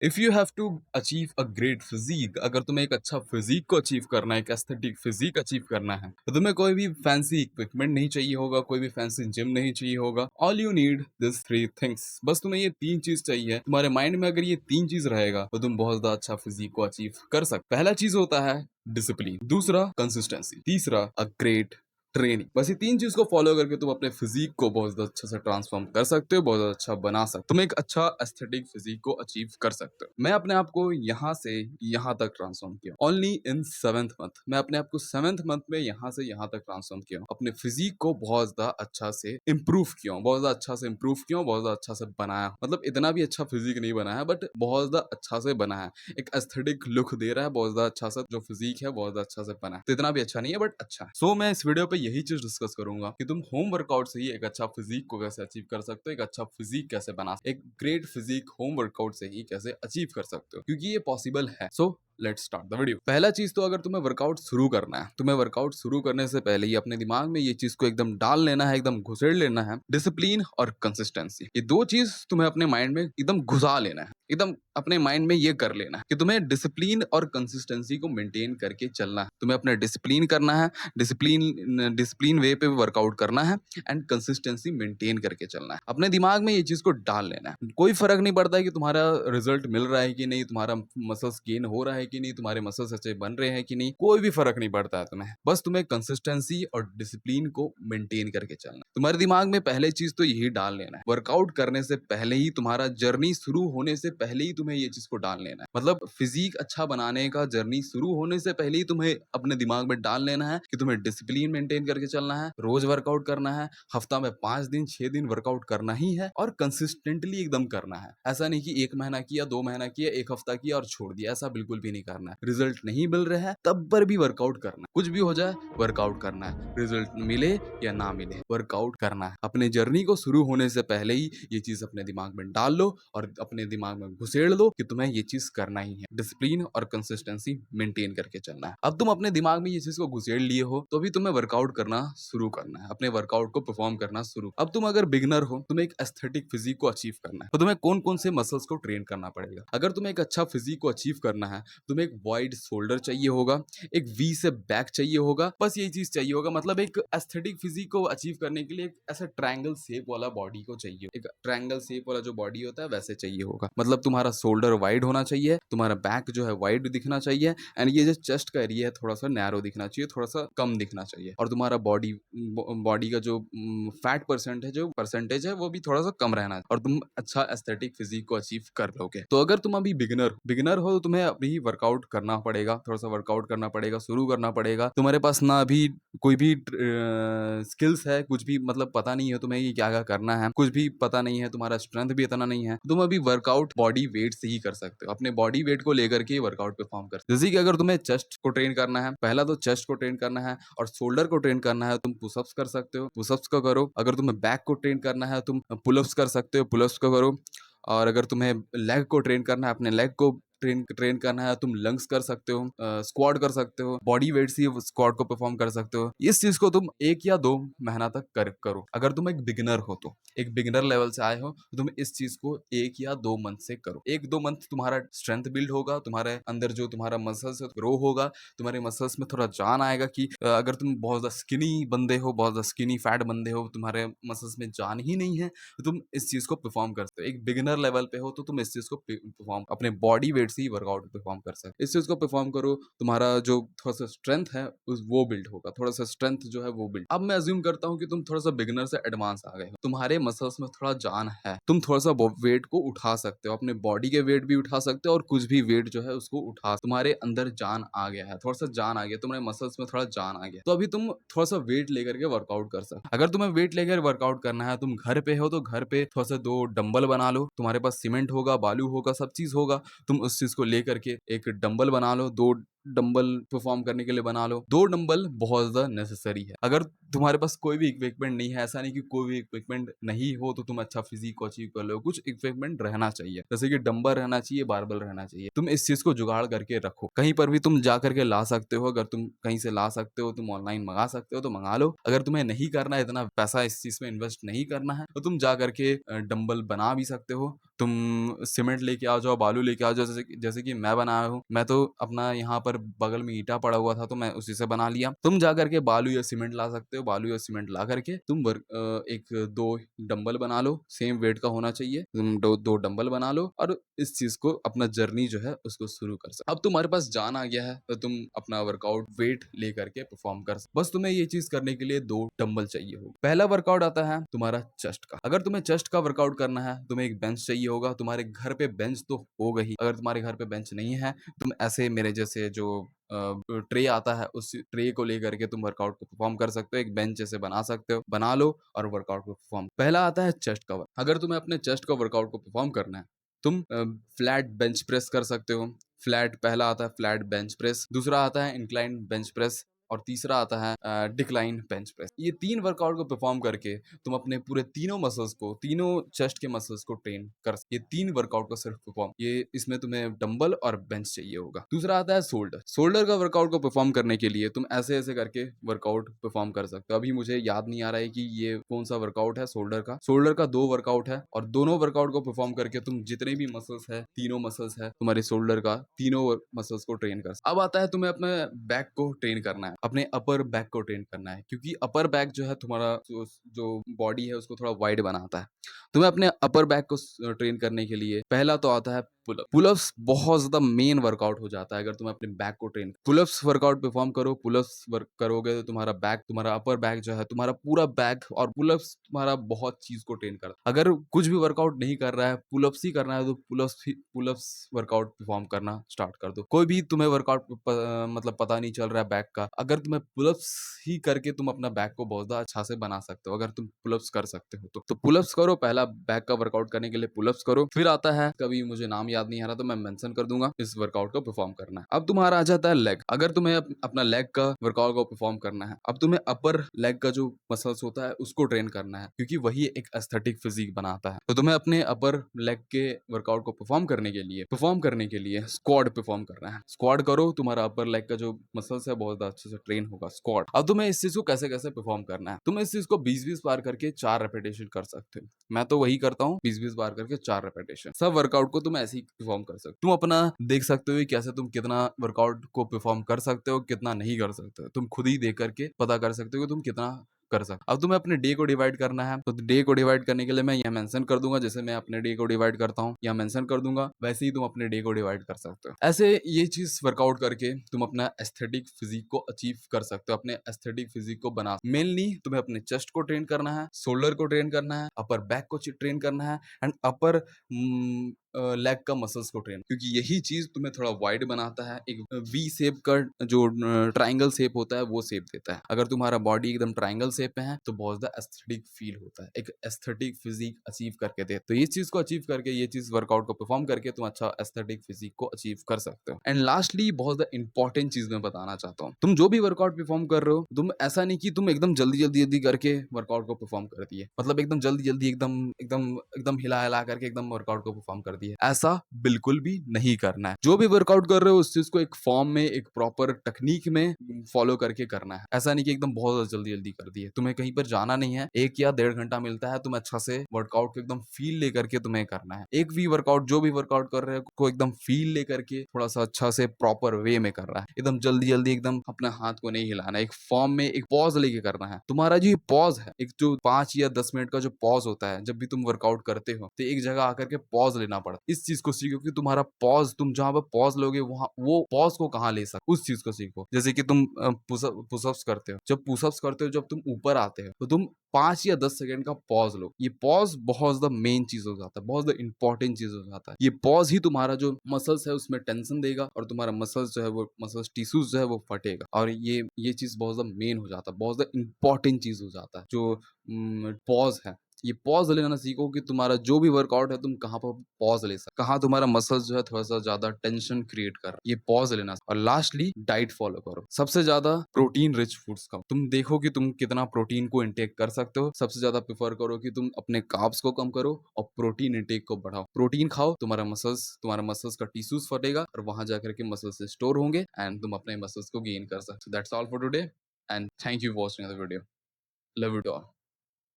If you have to achieve a great physique, अगर तुम्हें एक अच्छा फिजिक को अचीव करना है, एक एस्थेटिक फिजिक अचीव करना है, तो तुम्हें कोई भी फैंसी इक्विपमेंट नहीं चाहिए होगा, कोई भी फैंसी जिम नहीं चाहिए होगा। All you need this three things, बस तुम्हें ये तीन चीज चाहिए। तुम्हारे माइंड में अगर ये तीन चीज रहेगा तो तुम बहुत ज्यादा अच्छा फिजिक को अचीव कर सकते। पहला चीज होता है डिसिप्लिन, दूसरा कंसिस्टेंसी, तीसरा अ ग्रेट ट्रेनिंग। बस ये तीन चीज को फॉलो करके तुम अपने फिजिक को बहुत ज्यादा अच्छे से ट्रांसफॉर्म कर सकते हो, बहुत ज्यादा अच्छा बना सकते हो, तुम एक अच्छा एस्थेटिक फिजिक को अचीव कर सकते हो। मैं अपने आप को यहाँ से यहाँ तक ट्रांसफॉर्म किया ओनली इन 7th मंथ। मैं अपने आप को 7th मंथ में यहाँ से यहाँ तक ट्रांसफॉर्म किया हूँ। अपने फिजिक को बहुत ज्यादा अच्छा से इंप्रूव किया हूँ, बहुत ज्यादा अच्छा से इंप्रूव किया हूँ, बहुत ज्यादा अच्छा से बनाया। मतलब इतना भी अच्छा फिजिक नहीं बनाया, बट बहुत ज्यादा अच्छा से बना है, एक एस्थेटिक लुक दे रहा है, बहुत ज्यादा अच्छा सा जो फिजिक है बहुत ज्यादा अच्छा से बना है। तो इतना भी अच्छा नहीं है बट अच्छा है। सो मैं इस वीडियो पे यही चीज डिस्कस करूंगा कि तुम होम वर्कआउट से ही एक अच्छा फिजिक को कैसे अचीव कर सकते हो, एक अच्छा फिजिक कैसे बना, एक ग्रेट फिजिक होम वर्कआउट से ही कैसे अचीव कर सकते हो, क्योंकि ये पॉसिबल है। So let's start the video. पहला चीज तो अगर तुम्हें वर्कआउट शुरू करना है, तुम्हें वर्कआउट शुरू करने से पहले ही अपने दिमाग में ये चीज को एकदम डाल लेना है, एकदम घुसेड़ लेना है, डिसिप्लिन और कंसिस्टेंसी। ये दो चीज तुम्हें अपने माइंड में एकदम घुसा लेना है, एकदम अपने माइंड में ये कर लेना है कि तुम्हें डिसिप्लिन और कंसिस्टेंसी को मेंटेन करके चलना है। तुम्हें अपने डिसिप्लिन करना है, डिसिप्लिन डिसिप्लिन वे पे वर्कआउट करना है, एंड कंसिस्टेंसी मेंटेन करके चलना है। अपने दिमाग में ये चीज को डाल लेना है। कोई फर्क नहीं पड़ता है कि तुम्हारा रिजल्ट मिल रहा है कि नहीं, तुम्हारा मसल्स गेन हो रहा है कि नहीं, तुम्हारे मसल्स अच्छे बन रहे हैं कि नहीं, कोई भी फर्क नहीं पड़ता है तुम्हें। बस तुम्हें कंसिस्टेंसी और डिसिप्लिन को मेंटेन करके चलना है। तुम्हारे दिमाग में पहले चीज तो यही डाल लेना है। वर्कआउट करने से पहले ही, तुम्हारा जर्नी शुरू होने से पहले ही तुम्हें ये चीज को डाल लेना है। मतलब फिजिक अच्छा बनाने का जर्नी शुरू होने से पहले ही तुम्हें अपने दिमाग में डाल लेना है कि तुम्हें डिसिप्लिन मेंटेन करके चलना है, रोज वर्कआउट करना है, हफ्ता में 5 दिन 6 दिन वर्कआउट करना ही है, और कंसिस्टेंटली एकदम करना है। ऐसा नहीं कि 1 महीना किया, 2 महीना किया, 1 हफ्ता किया और छोड़ दिया, ऐसा बिल्कुल भी नहीं करना है। रिजल्ट नहीं मिल रहा है तब पर भी वर्कआउट करना है, कुछ भी हो जाए वर्कआउट करना है, रिजल्ट मिले या ना मिले वर्कआउट करना है। अपने जर्नी को शुरू होने से पहले ही ये चीज अपने दिमाग में डाल लो और अपने दिमाग में घुसेड़ लो कि तुम्हें ये चीज करना ही है, डिसिप्लिन और कंसिस्टेंसी मेंटेन करके चलना है। अब तुम अपने दिमाग में ये चीज को घुसेड़ लिए हो तो भी तुम्हें वर्कआउट करना शुरू करना है, अपने वर्कआउट को परफॉर्म करना शुरू। अब तुम अगर बिगनर हो, तुम्हें एक एस्थेटिक फिजिक को अचीव करना है, तो तुम्हें कौन कौन से मसल्स को ट्रेन करना पड़ेगा। अगर तुम्हें एक अच्छा फिजिक को अचीव करना है, तुम्हें एक वाइड शोल्डर चाहिए होगा, एक वी से बैक चाहिए होगा, बस यही चीज चाहिए होगा। मतलब एक एस्थेटिक फिजिक को अचीव करने के लिए एक ऐसा ट्रायंगल शेप वाला बॉडी को चाहिए, एक ट्रायंगल शेप वाला जो बॉडी होता है वैसे चाहिए होगा। मतलब तुम्हारा शोल्डर वाइड होना चाहिए, तुम्हारा बैक जो है वाइड दिखना चाहिए, एंड ये जो चेस्ट का एरिया है थोड़ा सा नैरो दिखना चाहिए, थोड़ा सा कम दिखना चाहिए, और तुम्हारा बॉडी बॉडी का जो फैट परसेंटेज है वो भी थोड़ा सा कम रहना है, और तुम अच्छा एस्थेटिक फिजिक को अचीव कर लोगे। तो अगर तुम अभी बिगिनर हो तो तुम्हें अभी वर्कआउट करना पड़ेगा, थोड़ा सा वर्कआउट करना पड़ेगा, शुरू करना पड़ेगा। तुम्हारे पास ना अभी कोई भी स्किल्स है, कुछ भी मतलब पता नहीं है तुम्हें ये क्या क्या करना है, कुछ भी पता नहीं है, तुम्हारा स्ट्रेंथ भी इतना नहीं है, तुम अभी वर्कआउट बॉडी वेट से ही कर सकते हो, अपने बॉडी वेट को लेकर के वर्कआउट परफॉर्म कर। जैसे कि अगर तुम्हें चेस्ट को ट्रेन करना है, पहला तो चेस्ट को ट्रेन करना है और शोल्डर को ट्रेन करना है, तुम पुशअप्स कर सकते हो, पुशअप्स को करो। अगर तुम्हें बैक को ट्रेन करना है, तुम पुलअप्स कर सकते हो, पुलअप्स को करो। और अगर तुम्हें लेग को ट्रेन करना है, अपने लेग को ट्रेन ट्रेन करना है, तुम लंग्स कर सकते हो, स्क्वाट कर सकते हो, बॉडी वेट से स्क्वाट को परफॉर्म कर सकते हो। इस चीज को तुम 1 या 2 महीना तक करो। अगर तुम एक बिगिनर हो, तो एक बिगिनर लेवल से आए हो तो तुम इस चीज को 1 या 2 मंथ से करो। 1-2 मंथ तुम्हारा स्ट्रेंथ बिल्ड होगा, तुम्हारे अंदर जो तुम्हारा मसल्स है ग्रो होगा, तुम्हारे मसल्स में थोड़ा जान आएगा। कि अगर तुम बहुत ज्यादा स्किनी बंदे हो, बहुत ज्यादा स्किनी फैट बंदे हो, तुम्हारे मसल्स में जान ही नहीं है, तो तुम इस चीज को परफॉर्म कर सकते हो। एक बिगिनर लेवल पे हो तो तुम इस चीज को परफॉर्म अपने बॉडी वेट से ही वर्कआउट परफॉर्म कर सकते हो। इस चीज को परफॉर्म करो, तुम्हारा जो थोड़ा सा स्ट्रेंथ है वो बिल्ड होगा, थोड़ा सा स्ट्रेंथ जो है वो बिल्ड। अब मैं अज्यूम करता हूँ कि तुम थोड़ा सा बिगिनर से एडवांस आ गए हो, तुम्हारे मसल्स में थोड़ा जान है, तुम थोड़ा सा वेट को उठा सकते हो, अपने बॉडी के वेट भी उठा सकते हो और कुछ भी वेट जो है उसको उठा, तुम्हारे अंदर जान आ गया है, थोड़ा सा जान आ गया, तुम्हारे मसल्स में थोड़ा जान आ गया, तो अभी तुम थोड़ा सा वेट लेकर के वर्कआउट कर सकते। अगर तुम्हें वेट लेकर वर्कआउट करना है, तुम घर पे हो तो घर पे थोड़ा सा 2 डंबल बना लो, तुम्हारे पास सीमेंट होगा, बालू होगा, सब चीज होगा, तुम उस चीज को लेकर के एक डंबल बना लो, 2 डंबल परफॉर्म करने के लिए बना लो। 2 डंबल बहुत ज़्यादा नेसेसरी है। अगर तुम्हारे पास कोई भी इक्विपमेंट नहीं है, ऐसा नहीं कि कोई भी इक्विपमेंट नहीं हो तो तुम अच्छा फिजिक को अचीव कर लो, कुछ इक्विपमेंट रहना चाहिए, जैसे कि डंबल रहना चाहिए, बारबल रहना चाहिए। तुम इस चीज को जुगाड़ करके रखो, कहीं पर भी तुम जा करके ला सकते हो। अगर तुम कहीं से ला सकते हो, तुम ऑनलाइन मंगा सकते हो तो मंगा लो। अगर तुम्हें नहीं करना है, इतना पैसा इस चीज में इन्वेस्ट नहीं करना है, तो तुम जा करके डंबल बना भी सकते हो। तुम सीमेंट लेके आ जाओ, बालू लेके आ जाओ, जैसे कि मैं बनाया हूँ। मैं तो अपना यहाँ पर बगल में ईटा पड़ा हुआ था तो मैं उसी से बना लिया। तुम जा करके बालू या सीमेंट ला सकते हो, बालू या सीमेंट ला करके तुम एक 2 डंबल बना लो, सेम वेट का होना चाहिए। तुम दो डंबल बना लो और इस चीज को, अपना जर्नी जो है उसको शुरू कर सकते। अब तुम्हारे पास जान आ गया है तो तुम अपना वर्कआउट वेट लेकर के परफॉर्म कर सकते। बस तुम्हें ये चीज करने के लिए 2 डंबल चाहिए हो। पहला वर्कआउट आता है तुम्हारा चेस्ट का। अगर तुम्हें चेस्ट का वर्कआउट करना है, तुम्हें एक बेंच चाहिए होगा। तुम्हारे घर पे बेंच तो होगा ही, अगर तुम्हारे घर पे बेंच नहीं है, तुम ऐसे मेरे जैसे जो ट्रे आता है, उस ट्रे को लेकर के तुम वर्कआउट को परफॉर्म कर सकते हो। एक बेंच जैसे बना सकते हो, बना लो और वर्कआउट को परफॉर्म। पहला आता है चेस्ट का। अगर तुम्हें अपने चेस्ट का वर्कआउट को परफॉर्म करना है, तुम फ्लैट बेंच प्रेस कर सकते हो। फ्लैट पहला आता है फ्लैट बेंच प्रेस, दूसरा आता है इंक्लाइन बेंच प्रेस और तीसरा आता है डिक्लाइन बेंच प्रेस। ये 3 वर्कआउट को परफॉर्म करके तुम अपने पूरे तीनों मसल्स को, तीनों चेस्ट के मसल्स को ट्रेन कर। ये 3 वर्कआउट को सिर्फ परफॉर्म, ये इसमें तुम्हें डंबल और बेंच चाहिए होगा। दूसरा आता है शोल्डर। शोल्डर का वर्कआउट को परफॉर्म करने के लिए तुम ऐसे ऐसे करके वर्कआउट परफॉर्म कर सकते हो। अभी मुझे याद नहीं आ रहा है कि ये कौन सा वर्कआउट है शोल्डर का। शोल्डर का 2 वर्कआउट है और दोनों वर्कआउट को परफॉर्म करके तुम जितने भी मसल्स है, तीनों मसल्स है तुम्हारे शोल्डर का, तीनों मसल्स को ट्रेन कर। अब आता है तुम्हें अपने बैक को ट्रेन करना है, अपने अपर बैक को ट्रेन करना है, क्योंकि अपर बैक जो है तुम्हारा जो बॉडी है उसको थोड़ा वाइड बनाता है। तुम्हें अपने अपर बैक को ट्रेन करने के लिए पहला तो आता है पुलअप। पुलअप्स बहुत ज्यादा मेन वर्कआउट हो जाता है अगर तुम अपने बैक को ट्रेन। पुलअप्स वर्कआउट परफॉर्म करो, पुलअप्स वर्क करोगे तो तुम्हारा बैक, तुम्हारा अपर बैक जो है, तुम्हारा पूरा बैक और पुलअप्स तुम्हारा बहुत चीज को ट्रेन करता है। अगर कुछ भी वर्कआउट नहीं कर रहा है, पुलअप्स ही करना है, तो पुलअप्स वर्कआउट परफॉर्म करना स्टार्ट कर दो। कोई भी तुम्हें वर्कआउट मतलब पता नहीं चल रहा है बैक का, अगर तुम्हें पुलअप्स ही करके तुम अपना बैक को बहुत ज्यादा अच्छा से बना सकते हो। अगर तुम पुलअप्स कर सकते हो तो पुलअप्स करो। पहला बैक का वर्कआउट करने के लिए पुलअप्स करो। फिर आता है, कभी मुझे नाम याद नहीं आ रहा तो मैं मेंशन कर दूंगा, इस वर्कआउट को परफॉर्म करना है। अब तुम्हारा आ जाता है लेग। अगर तुम्हें अपना लेग का वर्कआउट को परफॉर्म करना है, अब तुम्हें अपर लेग का जो मसल्स होता है उसको ट्रेन करना है, क्योंकि वही एक एस्थेटिक फिजिक बनाता है। तो तुम्हें अपने अपर लेग के वर्कआउट को परफॉर्म करने के लिए स्क्वाड परफॉर्म करना है। स्क्वाड करो, तुम्हारा अपर लेग का जो मसल्स है बहुत अच्छे से ट्रेन होगा। स्क्वाड। अब तुम्हें इस चीज को कैसे कैसे परफॉर्म करना है, तुम इस चीज को 20-20 बार करके 4 रेपिटेशन कर सकते हो। मैं तो वही करता हूँ, 20-20 बार करके 4 रेपिटेशन। सब वर्कआउट को तुम ऐसे ही परफॉर्म कर सकते हो। तुम अपना देख सकते हो कि कैसे तुम कितना वर्कआउट को परफॉर्म कर सकते हो, कितना नहीं कर सकते हो। तुम खुद ही देख करके पता कर सकते हो कि तुम कितना कर सकते। अब तुम्हें अपने डे को डिवाइड करना है, तो डे को डिवाइड करने के लिए मैं यह मेंशन कर दूंगा, जैसे मैं अपने डे को डिवाइड करता हूँ या मेंशन कर दूंगा, वैसे ही तुम अपने डे को डिवाइड कर सकते हो। ऐसे ये चीज वर्कआउट करके तुम अपना एस्थेटिक फिजिक को अचीव कर सकते हो, अपने एस्थेटिक फिजिक को बना। मेनली तुम्हें अपने चेस्ट को ट्रेन करना है, शोल्डर को ट्रेन करना है, अपर बैक को ट्रेन करना है एंड अपर लेग का मसल्स को ट्रेन, क्योंकि यही चीज तुम्हें थोड़ा वाइड बनाता है। एक वी शेप का जो ट्राइंगल शेप होता है वो शेप देता है। अगर तुम्हारा बॉडी एकदम ट्राइंगल शेप में है तो बहुत ज्यादा एस्थेटिक फील होता है, एक एस्थेटिक फिजिक अचीव करके दे। तो ये चीज को अचीव करके, ये चीज वर्कआउट को परफॉर्म करके तुम अच्छा एस्थेटिक फिजिक को अचीव कर सकते हो। एंड लास्टली बहुत ज्यादा इंपॉर्टेंट चीज मैं बताना चाहता हूँ, तुम जो भी वर्कआउट परफॉर्म कर रहे हो, तुम ऐसा नहीं कि तुम एकदम जल्दी जल्दी जल्दी करके वर्कआउट को परफॉर्म कर दिए, मतलब एकदम जल्दी जल्दी एकदम एकदम एकदम हिला हिला करके एकदम वर्कआउट को परफॉर्म कर दिए। ऐसा बिल्कुल भी नहीं करना है। जो भी वर्कआउट कर रहे हो उस चीज को एक फॉर्म में, एक प्रॉपर टेक्निक में फॉलो करके करना है। ऐसा नहीं कि एकदम बहुत जल्दी जल्दी कर दिए। तुम्हें कहीं पर जाना नहीं है, 1 या 1.5 घंटा मिलता है, तुम अच्छा से वर्कआउट को एकदम फील लेकर के तुम्हें करना है। एक भी वर्कआउट, जो भी वर्कआउट कर रहे हो को एकदम फील लेकर के थोड़ा सा अच्छा से प्रॉपर वे में कर रहा है। एकदम जल्दी जल्दी एकदम अपने हाथ को नहीं हिलाना, एक फॉर्म में एक पॉज लेके करना है। तुम्हारा जो पॉज है, एक जो 5 या 10 मिनट का जो पॉज होता है, जब भी तुम वर्कआउट करते हो तो एक जगह आकर के पॉज लेना पड़ता है। इस चीज को सीखो कि तुम्हारा पॉज, तुम जहां पर पॉज लोगे वहां वो पॉज को कहाँ ले सकते, उस चीज को सीखो। जैसे कि तुम पुशअप्स करते हो, जब पुशअप्स करते हो, जब तुम ऊपर आते हो तो तुम 5 या 10 सेकंड का पॉज लो। ये पॉज बहुत ज्यादा मेन चीज हो जाता है, बहुत ज्यादा इंपॉर्टेंट चीज हो जाता है। ये पॉज ही तुम्हारा जो मसल्स है उसमें टेंशन देगा और तुम्हारा मसल्स जो है वो मसल्स टिश्यूज जो है वो फटेगा। और ये चीज बहुत ज्यादा मेन हो जाता है, बहुत ज्यादा इंपॉर्टेंट चीज हो जाता है जो पॉज है। ये पॉज़ लेना सीखो कि तुम्हारा जो भी वर्कआउट है तुम कहाँ पर पॉज़ ले सकते, कहाँ तुम्हारा मसल्स जो है थोड़ा-सा ज़्यादा टेंशन क्रिएट कर रहा है, ये पॉज़ लेना। और लास्टली डाइट फॉलो करो। सबसे ज़्यादा प्रोटीन रिच फूड्स खाओ। तुम देखो कि तुम कितना प्रोटीन को इनटेक कर सकते हो। सबसे ज़्यादा प्रेफ़र करो कि तुम अपने कार्ब्स को कम करो और प्रोटीन इनटेक को बढ़ाओ। प्रोटीन खाओ, तुम्हारा मसल्स का टिश्यूज़ फटेगा और वहाँ जाकर के मसल्स स्टोर होंगे एंड तुम अपने मसल्स को गेन कर सकते हो। That's all for today and thank you for watching the video. Love you to all.